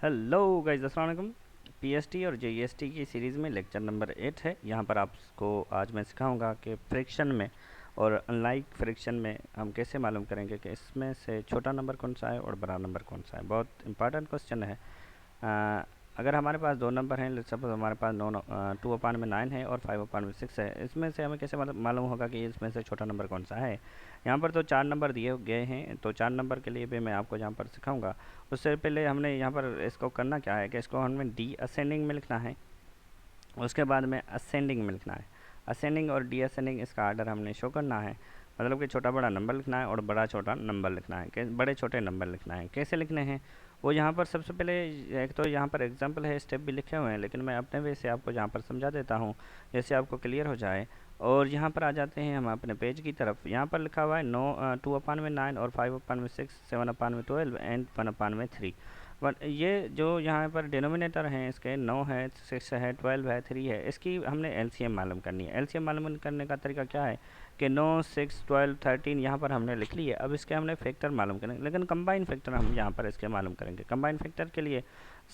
Hello guys, अस्सलाम वालेकुम। PST और जेईएसटी की सीरीज़ में लेक्चर नंबर 8 है। यहाँ पर आपको आज मैं सिखाऊंगा कि फ्रैक्शन में और अनलाइक फ्रैक्शन में हम कैसे मालूम करेंगे कि इसमें से छोटा नंबर कौन सा है और बड़ा नंबर कौन सा है। बहुत इंपॉर्टेंट क्वेश्चन है। अगर हमारे पास दो नंबर हैं, सपोज हमारे पास 2/9 है और 5/6 है, इसमें से हमें कैसे मालूम होगा कि इसमें से छोटा नंबर कौन सा है। यहाँ पर तो 4 नंबर दिए गए हैं, तो 4 नंबर के लिए भी मैं आपको यहाँ पर सिखाऊंगा। उससे पहले हमने यहाँ पर इसको करना क्या है कि इसको हमें डी असेंडिंग में लिखना है, उसके बाद में असेंडिंग में लिखना है। असेंडिंग और डी असेंडिंग इसका आर्डर हमने शो करना है, मतलब कि छोटा बड़ा नंबर लिखना है और बड़ा छोटा नंबर लिखना है, बड़े छोटे नंबर लिखना है। कैसे लिखने हैं वो यहाँ पर सबसे पहले, एक तो यहाँ पर एग्जाम्पल है, स्टेप भी लिखे हुए हैं, लेकिन मैं अपने वे से आपको यहाँ पर समझा देता हूँ जैसे आपको क्लियर हो जाए। और यहाँ पर आ जाते हैं हम अपने पेज की तरफ। यहाँ पर लिखा हुआ है 2/9 और 5/6, 7/12 एंड 1/3। बट ये जो यहाँ पर डिनोमिनेटर हैं इसके 9 है, 6 है, 12 है, 3 है, इसकी हमने एलसीएम मालूम करनी है। एलसीएम मालूम करने का तरीका क्या है कि 9, 6, 12, 13 यहाँ पर हमने लिख ली है। अब इसके हमने फैक्टर मालूम करेंगे, लेकिन कंबाइन फैक्टर हम यहाँ पर इसके मालूम करेंगे। कंबाइन फैक्टर के लिए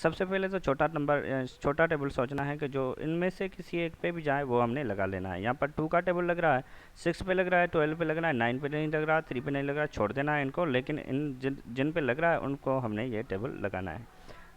सबसे पहले तो छोटा टेबल सोचना है कि जो इनमें से किसी एक पे भी जाए वो हमने लगा लेना है। यहाँ पर 2 का टेबल लग रहा है, 6 पे लग रहा है, 12 पे लग रहा है, 9 पे नहीं लग रहा, 3 पे नहीं लग रहा, छोड़ देना है इनको। लेकिन जिन पे लग रहा है उनको हमने ये टेबल लगाना है।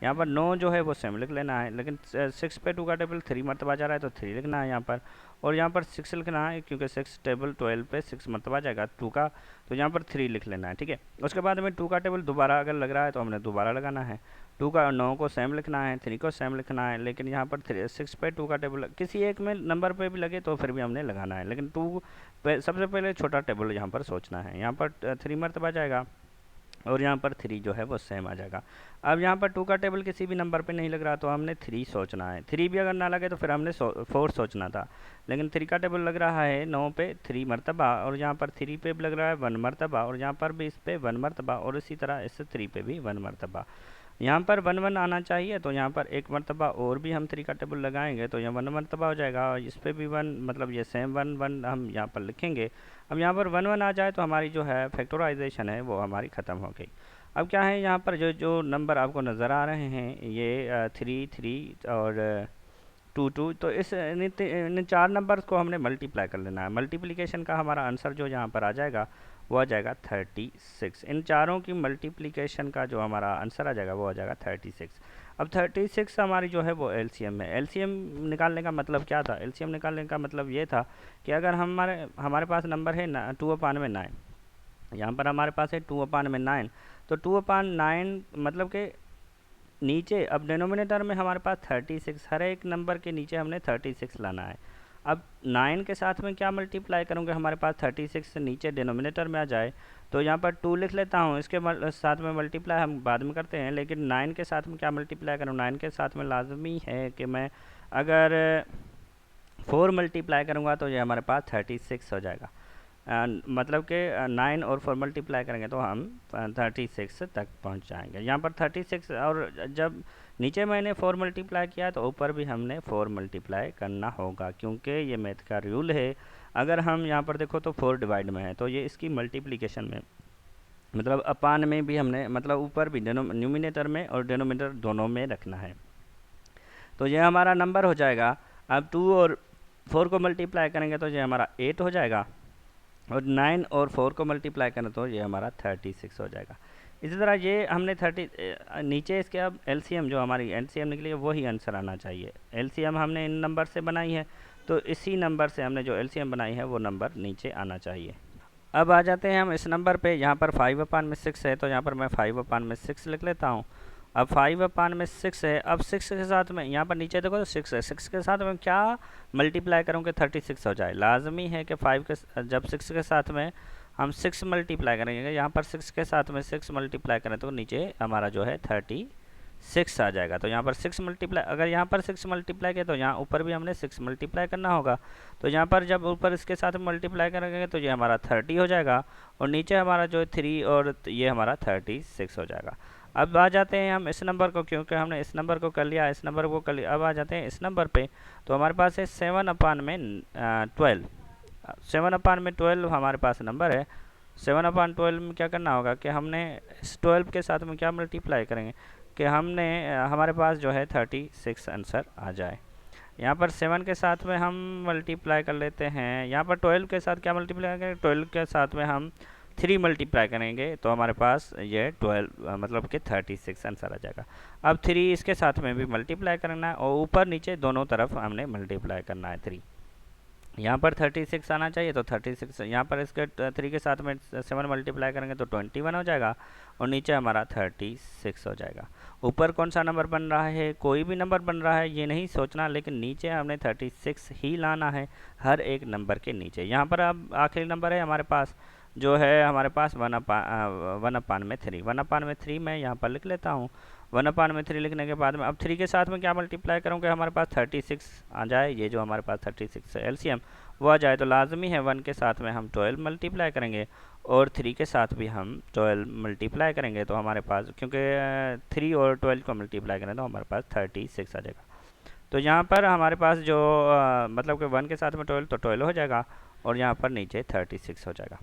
यहाँ पर 9 जो है वो सेम लिख लेना है, लेकिन 6 पे 2 का टेबल 3 मरतबा जा रहा है तो 3 लिखना है यहाँ पर। और यहाँ पर 6 लिखना है क्योंकि 6 टेबल 12 पे 6 मरतबा जाएगा 2 का, तो यहाँ पर 3 लिख लेना है, ठीक है। उसके बाद में 2 का टेबल दोबारा अगर लग रहा है तो हमने दोबारा लगाना है। 2 का 9 को सेम लिखना है, 3 को सेम लिखना है, लेकिन यहाँ पर 6 पे 2 का टेबल किसी एक में नंबर पे भी लगे तो फिर भी हमने लगाना है, लेकिन 2 पे सबसे पहले छोटा टेबल यहाँ पर सोचना है। यहाँ पर 3 मरतबा जाएगा और यहाँ पर 3 जो है वो सेम आ जाएगा। अब यहाँ पर 2 का टेबल किसी भी नंबर पे नहीं लग रहा तो हमने 3 सोचना है। 3 भी अगर ना लगे तो फिर हमने 4 सोचना था, लेकिन 3 का टेबल लग रहा है 9 पे 3 मरतबा, और यहाँ पर 3 पे भी लग रहा है 1 मरतबा, और यहाँ पर भी इस पे 1 मरतबा, और इसी तरह इस 3 पे भी 1 मरतबा। यहाँ पर 1 1 आना चाहिए, तो यहाँ पर 1 मरतबा और भी हम 3 का टेबल लगाएंगे तो यहाँ 1 मरतबा हो जाएगा, और इस पे भी 1, मतलब ये सेम 1 1 हम यहाँ पर लिखेंगे। अब यहाँ पर 1 1 आ जाए तो हमारी जो है फैक्टराइजेशन है वो हमारी ख़त्म हो गई। अब क्या है, यहाँ पर जो जो नंबर आपको नज़र आ रहे हैं ये 3 3 और 2 2, तो इन 4 नंबर्स को हमने मल्टीप्लाई कर लेना है। मल्टीप्लिकेशन का हमारा आंसर जो यहाँ पर आ जाएगा वो आ जाएगा 36। इन चारों की मल्टीप्लिकेशन का जो हमारा आंसर आ जाएगा वो आ जाएगा 36। अब 36 हमारी जो है वो एलसीएम है। एलसीएम निकालने का मतलब क्या था? एलसीएम निकालने का मतलब ये था कि अगर हमारे पास नंबर है 2/9, यहाँ पर हमारे पास है 2/9, तो 2/9 मतलब कि नीचे, अब डिनोमिनेटर में हमारे पास 36, हर एक नंबर के नीचे हमने 36 लाना है। अब 9 के साथ में क्या मल्टीप्लाई करूँगे, हमारे पास 36 से नीचे डिनोमिनेटर में आ जाए, तो यहाँ पर 2 लिख लेता हूँ, इसके साथ में मल्टीप्लाई हम बाद में करते हैं, लेकिन 9 के साथ में क्या मल्टीप्लाई करूँ? 9 के साथ में लाजमी है कि मैं अगर 4 मल्टीप्लाई करूँगा तो ये हमारे पास 36 हो जाएगा। मतलब कि 9 और 4 मल्टीप्लाई करेंगे तो हम 36 तक पहुंच जाएंगे। यहाँ पर 36, और जब नीचे मैंने 4 मल्टीप्लाई किया तो ऊपर भी हमने 4 मल्टीप्लाई करना होगा, क्योंकि ये मैथ का रूल है। अगर हम यहाँ पर देखो तो 4 डिवाइड में है, तो ये इसकी मल्टीप्लिकेशन में, मतलब अपान में भी हमने, मतलब ऊपर भी न्यूमिनेटर में और डिनोमिनेटर दोनों में रखना है। तो ये हमारा नंबर हो जाएगा। अब 2 और 4 को मल्टीप्लाई करेंगे तो ये हमारा 8 हो जाएगा, और 9 और 4 को मल्टीप्लाई करें तो ये हमारा 36 हो जाएगा। इसी तरह ये हमने नीचे इसके अब एलसीएम, जो हमारी एलसीएम निकली है वही आंसर आना चाहिए। एलसीएम हमने इन नंबर से बनाई है, तो इसी नंबर से हमने जो एलसीएम बनाई है वो नंबर नीचे आना चाहिए। अब आ जाते हैं हम इस नंबर पे। यहाँ पर 5/6 है, तो यहाँ पर मैं 5/6 लिख लेता हूँ। अब 5/6 है, अब 6 के साथ में यहाँ पर नीचे देखो तो 6 है, 6 के साथ में क्या मल्टीप्लाई करूँ कि 36 हो जाए। लाजमी है कि 5 के, जब 6 के साथ में हम 6 मल्टीप्लाई करेंगे, यहाँ पर 6 के साथ में 6 मल्टीप्लाई करें तो नीचे हमारा जो है 36 आ जाएगा। तो यहाँ पर 6 मल्टीप्लाई, अगर यहाँ पर 6 मल्टीप्लाई किया तो यहाँ ऊपर भी हमने 6 मल्टीप्लाई करना होगा। तो यहाँ पर जब ऊपर इसके साथ मल्टीप्लाई करेंगे तो ये हमारा 30 हो जाएगा, और नीचे हमारा जो है 3, और ये हमारा 36 हो जाएगा। अब आ जाते हैं हम इस नंबर को, क्योंकि हमने इस नंबर को कर लिया, इस नंबर को कर लिया। अब आ जाते हैं इस नंबर पे, तो हमारे पास है 7/12। 7/12 हमारे पास नंबर है। 7/12 में क्या करना होगा कि हमने इस 12 के साथ में क्या मल्टीप्लाई करेंगे, कि हमारे पास जो है 36 आंसर आ जाए। यहाँ पर 7 के साथ में हम मल्टीप्लाई कर लेते हैं। यहाँ पर 12 के साथ क्या मल्टीप्लाई करेंगे, 12 के साथ में हम 3 मल्टीप्लाई करेंगे तो हमारे पास ये 12 मतलब कि 36 आंसर आ जाएगा। अब 3 इसके साथ में भी मल्टीप्लाई करना है और ऊपर नीचे दोनों तरफ हमने मल्टीप्लाई करना है 3। यहाँ पर 36 आना चाहिए तो 36, यहाँ पर इसके 3 के साथ में 7 मल्टीप्लाई करेंगे तो 21 हो जाएगा और नीचे हमारा 36 हो जाएगा। ऊपर कौन सा नंबर बन रहा है, कोई भी नंबर बन रहा है ये नहीं सोचना, लेकिन नीचे हमने 36 ही लाना है हर एक नंबर के नीचे। यहाँ पर अब आखिरी नंबर है हमारे पास जो है हमारे पास 1/3। 1/3 मैं यहाँ पर लिख लेता हूँ। 1/3 लिखने के बाद में अब 3 के साथ में क्या मल्टीप्लाई करूँगा, हमारे पास 36 आ जाए। ये जो हमारे पास 36 एलसीएम वो आ जाए तो लाजमी है 1 के साथ में हम 12 मल्टीप्लाई करेंगे और 3 के साथ भी हम 12 मल्टीप्लाई करेंगे तो हमारे पास, क्योंकि 3 और 12 को मल्टीप्लाई करें तो हमारे पास 36 आ जाएगा। तो यहाँ पर हमारे पास जो मतलब कि 1 के साथ में 12 तो 12 हो जाएगा और यहाँ पर नीचे 36 हो जाएगा।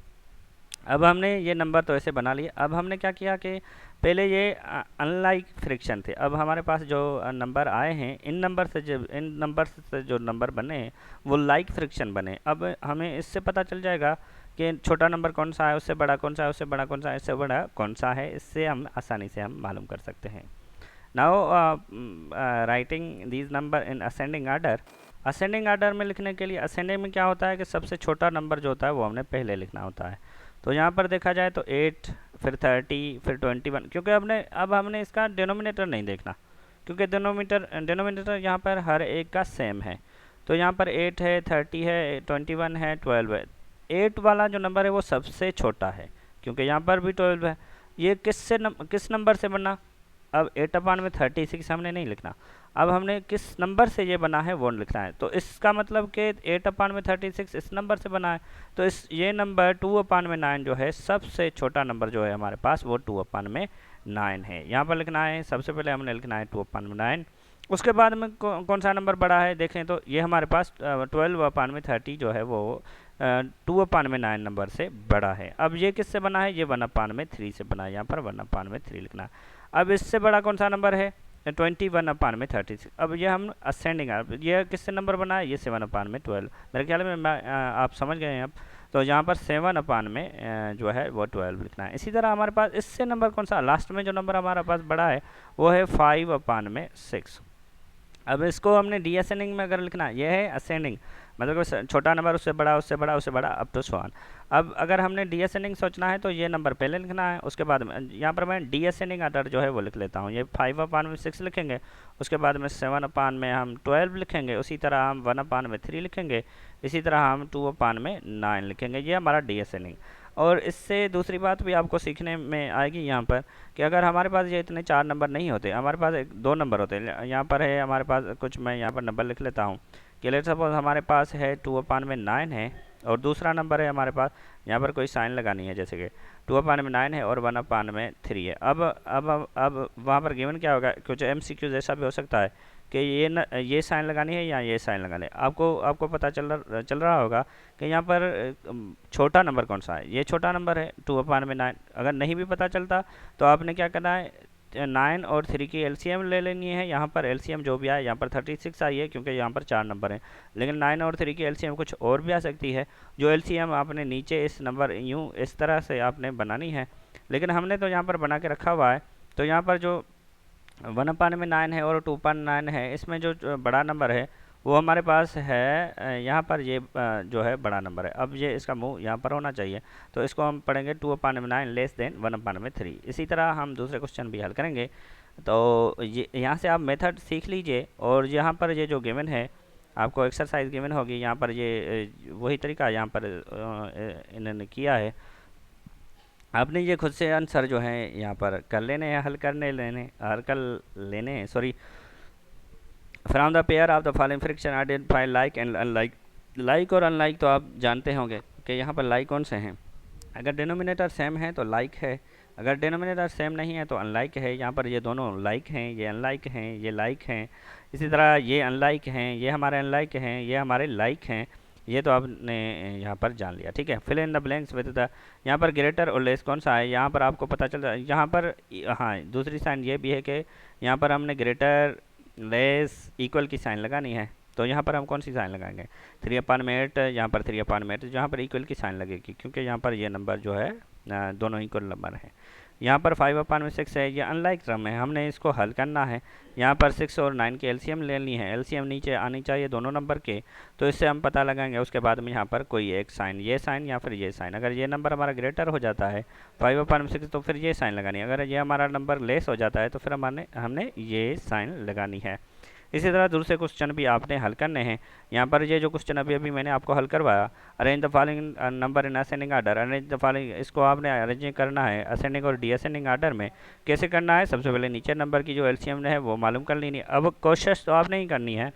अब हमने ये नंबर तो ऐसे बना लिए। अब हमने क्या किया कि पहले ये अनलाइक फ्रैक्शन थे, अब हमारे पास जो नंबर आए हैं इन नंबर से जो नंबर बने हैं वो लाइक फ्रैक्शन बने। अब हमें इससे पता चल जाएगा कि छोटा नंबर कौन सा है, उससे बड़ा कौन सा है, उससे बड़ा कौन सा है, इससे बड़ा कौन सा है। इससे हम आसानी से हम मालूम कर सकते हैं। Now writing these number in ascending order. Ascending order में लिखने के लिए असेंडिंग में क्या होता है कि सबसे छोटा नंबर जो होता है वो हमने पहले लिखना होता है। तो यहाँ पर देखा जाए तो 8, फिर 30, फिर 21, क्योंकि अब हमने इसका डिनोमिनेटर नहीं देखना, क्योंकि डिनोमिनेटर यहाँ पर हर एक का सेम है। तो यहाँ पर 8 है, 30 है, 21 है, 12 है। 8 वाला जो नंबर है वो सबसे छोटा है, क्योंकि यहाँ पर भी 12 है। ये किस नंबर से बना, अब 8/36 हमने नहीं लिखना, अब हमने किस नंबर से ये बना है वो लिखना है। तो इसका मतलब कि 8/36 इस नंबर से बना है, तो ये नंबर 2/9 जो है सबसे छोटा नंबर जो है हमारे पास वो 2/9 है। यहाँ पर लिखना है, सबसे पहले हमने लिखना है 2/9। उसके बाद में कौन सा नंबर बड़ा है देखें तो ये हमारे पास 12/30 जो है वो 2/9 नंबर से बड़ा है। अब ये किससे बना है, ये 1/3 से बना है। यहाँ पर 1/3 लिखना है। अब इससे बड़ा कौन सा नंबर है, 21/36। अब ये हम असेंडिंग, ये किससे नंबर बना है, ये 7/12। मेरे ख्याल में आप समझ गए हैं अब। तो यहाँ पर 7 में जो है वो 12 लिखना है। इसी तरह हमारे पास इससे नंबर कौन सा, लास्ट में जो नंबर हमारे पास बड़ा है वो है 5/6। अब इसको हमने डीअसेंडिंग में अगर लिखना है, ये है असेंडिंग, मतलब कि छोटा नंबर उससे बड़ा उससे बड़ा उससे बड़ा अप टू 1। अब अगर हमने डीअसेंडिंग सोचना है तो ये नंबर पहले लिखना है, उसके बाद में यहाँ पर मैं डीअसेंडिंग आर्डर जो है वो लिख लेता हूँ। ये 5/6 लिखेंगे, उसके बाद में 7 में हम 12 लिखेंगे, उसी तरह हम 1/3 लिखेंगे, इसी तरह हम 2/9 लिखेंगे। ये हमारा डीअसेंडिंग। और इससे दूसरी बात भी आपको सीखने में आएगी यहाँ पर कि अगर हमारे पास ये इतने 4 नंबर नहीं होते, हमारे पास 2 नंबर होते हैं। यहाँ पर है हमारे पास कुछ, मैं यहाँ पर नंबर लिख लेता हूँ कि लेट सपोज हमारे पास है 2/9 है और दूसरा नंबर है हमारे पास, यहाँ पर कोई साइन लगानी है जैसे कि 2/9 है और 1/3 है। अब वहाँ पर गिवन क्या होगा, कुछ MCQ जैसा भी हो सकता है कि ये साइन लगानी है या ये साइन लगानी है। आपको पता चल रहा होगा कि यहाँ पर छोटा नंबर कौन सा है, ये छोटा नंबर है 2/9। अगर नहीं भी पता चलता तो आपने क्या करना है, 9 और 3 की एलसीएम ले लेनी है। यहाँ पर एलसीएम जो भी आए, यहाँ पर 36 आई है क्योंकि यहाँ पर 4 नंबर हैं, लेकिन 9 और 3 की एलसीएम कुछ और भी आ सकती है। जो एलसीएम आपने नीचे इस नंबर यूँ इस तरह से आपने बनानी है, लेकिन हमने तो यहाँ पर बना के रखा हुआ है। तो यहाँ पर जो 1/9 है और 2/9 है, इसमें जो बड़ा नंबर है वो हमारे पास है यहाँ पर, ये जो है बड़ा नंबर है। अब ये इसका मुंह यहाँ पर होना चाहिए, तो इसको हम पढ़ेंगे 2/9 लेस देन 1/3। इसी तरह हम दूसरे क्वेश्चन भी हल करेंगे। तो ये यहाँ से आप मेथड सीख लीजिए। और यहाँ पर ये जो गिवन है आपको एक्सरसाइज गिवन होगी, यहाँ पर ये वही तरीका यहाँ पर इन्होंने किया है। आपने ये खुद से आंसर जो है यहाँ पर कर लेने हैं, हल कर लेने हैं sorry. From the pair of the following fraction identify like and unlike. Like और अनलाइक तो आप जानते होंगे कि यहाँ पर लाइक कौन से हैं। अगर डिनोमिनेटर सेम है तो लाइक है, अगर डिनोमिनेटर सेम नहीं है तो अनलाइक है। यहाँ पर ये दोनों लाइक हैं, ये अनलाइक हैं, ये लाइक हैं। इसी तरह ये अनलाइक हैं, ये हमारे अनलाइक हैं, ये हमारे लाइक हैं। ये तो आपने यहाँ पर जान लिया, ठीक है। Fill in the blanks with the, यहाँ पर ग्रेटर और लेस कौन सा है, यहाँ पर आपको पता चल रहा है। यहाँ पर हाँ, दूसरी साइन ये भी है कि यहाँ पर हमने ग्रेटर लेस इक्वल की साइन लगानी है। तो यहाँ पर हम कौन सी साइन लगाएंगे, 3/8, यहाँ पर 3/8, जहाँ पर इक्वल की साइन लगेगी, क्योंकि यहाँ पर ये नंबर जो है दोनों इक्वल नंबर हैं। यहाँ पर 5/6 है, ये अनलाइक टर्म है, हमने इसको हल करना है। यहाँ पर 6 और 9 की एलसीएम लेनी है, एलसीएम नीचे आनी चाहिए दोनों नंबर के, तो इससे हम पता लगाएंगे। उसके बाद में यहाँ पर कोई एक साइन, ये साइन या फिर ये साइन, अगर ये नंबर हमारा ग्रेटर हो जाता है 5/6 तो फिर ये साइन लगानी है, अगर ये हमारा नंबर लेस हो जाता है तो फिर हमने ये साइन लगानी है। इसी तरह दूसरे क्वेश्चन भी आपने हल करने हैं। यहाँ पर ये जो क्वेश्चन अभी अभी मैंने आपको हल करवाया, arrange the following number in ascending order, arrange the following, इसको आपने अरेंज करना है असेंडिंग और डीअसेंडिंग आर्डर में। कैसे करना है, सबसे पहले नीचे नंबर की जो एलसीएम है वो मालूम कर लेनी है। अब कोशिश तो आपने ही करनी है,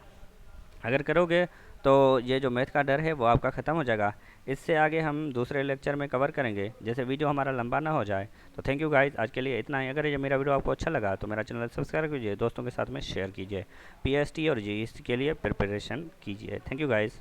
अगर करोगे तो ये जो मैथ का डर है वो आपका ख़त्म हो जाएगा। इससे आगे हम दूसरे लेक्चर में कवर करेंगे, जैसे वीडियो हमारा लंबा ना हो जाए। तो थैंक यू गाइस, आज के लिए इतना ही। अगर ये मेरा वीडियो आपको अच्छा लगा तो मेरा चैनल सब्सक्राइब कीजिए, दोस्तों के साथ में शेयर कीजिए, पीएसटी और जीएसटी के लिए प्रिपरेशन कीजिए। Thank you guys.